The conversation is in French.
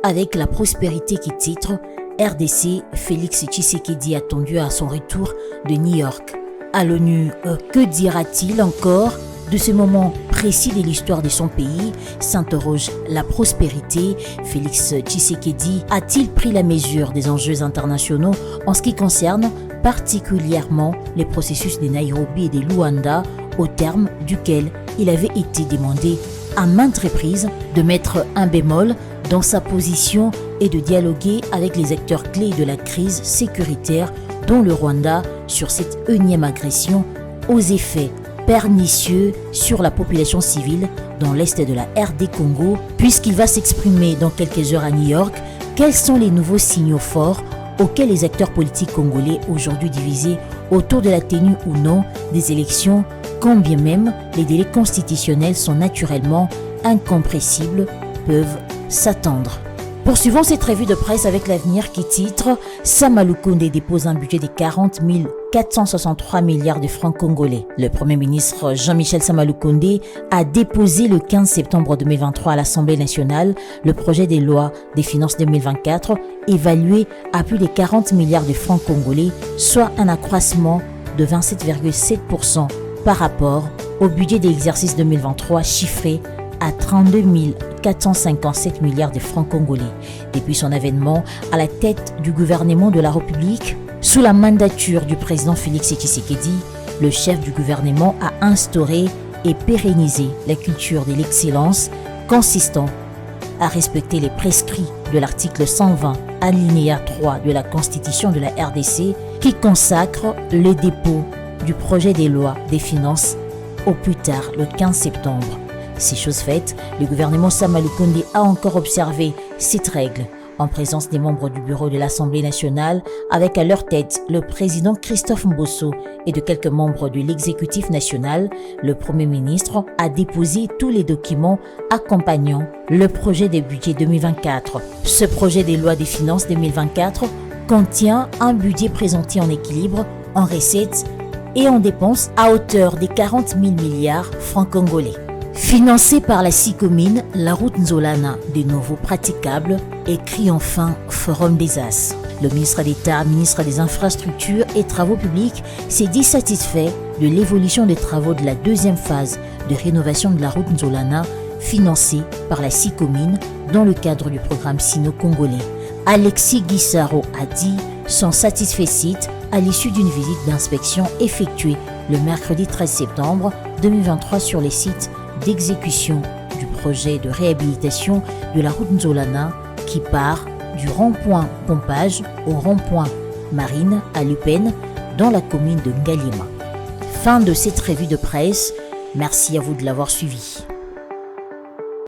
avec la prospérité qui titre RDC, Félix Tshisekedi attendu à son retour de New York. À l'ONU, que dira-t-il encore de ce moment précis de l'histoire de son pays, s'interroge la prospérité. Félix Tshisekedi a-t-il pris la mesure des enjeux internationaux en ce qui concerne particulièrement les processus de Nairobi et de Luanda, au terme duquel il avait été demandé à maintes reprises de mettre un bémol dans sa position et de dialoguer avec les acteurs clés de la crise sécuritaire, dont le Rwanda, sur cette énième agression aux effets pernicieux sur la population civile dans l'est de la RD Congo. Puisqu'il va s'exprimer dans quelques heures à New York, quels sont les nouveaux signaux forts auxquels les acteurs politiques congolais, aujourd'hui divisés autour de la tenue ou non des élections, quand bien même les délais constitutionnels sont naturellement incompressibles, peuvent s'attendre? Poursuivons cette revue de presse avec l'avenir qui titre « Sama Lukonde dépose un budget de 40 463 milliards de francs congolais ». Le Premier ministre Jean-Michel Sama Lukonde a déposé le 15 septembre 2023 à l'Assemblée nationale le projet de loi des finances 2024 évalué à plus de 40 milliards de francs congolais, soit un accroissement de 27,7% par rapport au budget de l'exercice 2023 chiffré à 32 457 milliards de francs congolais. Depuis son avènement à la tête du gouvernement de la République, sous la mandature du président Félix Tshisekedi, le chef du gouvernement a instauré et pérennisé la culture de l'excellence consistant à respecter les prescrits de l'article 120 alinéa 3 de la Constitution de la RDC qui consacre le dépôt du projet de loi des finances au plus tard le 15 septembre. Ces choses faites, le gouvernement Sama Lukonde a encore observé cette règle en présence des membres du bureau de l'Assemblée nationale, avec à leur tête le président Christophe Mbosso et de quelques membres de l'exécutif national. Le Premier ministre a déposé tous les documents accompagnant le projet de budget 2024. Ce projet de loi des finances 2024 contient un budget présenté en équilibre, en recettes et en dépenses à hauteur de 40 000 milliards francs congolais. Financée par la SICOMINE, la route Nzolana, de nouveau praticable, écrit enfin Forum des As. Le ministre d'État, ministre des Infrastructures et Travaux publics, s'est dit satisfait de l'évolution des travaux de la deuxième phase de rénovation de la route Nzolana, financée par la SICOMINE dans le cadre du programme sino-congolais. Alexis Guissaro a dit son satisfait à l'issue d'une visite d'inspection effectuée le mercredi 13 septembre 2023 sur les sites d'exécution du projet de réhabilitation de la route Nzolana qui part du rond-point Pompage au rond-point Marine à Lupène dans la commune de Ngaliema. Fin de cette revue de presse. Merci à vous de l'avoir suivi.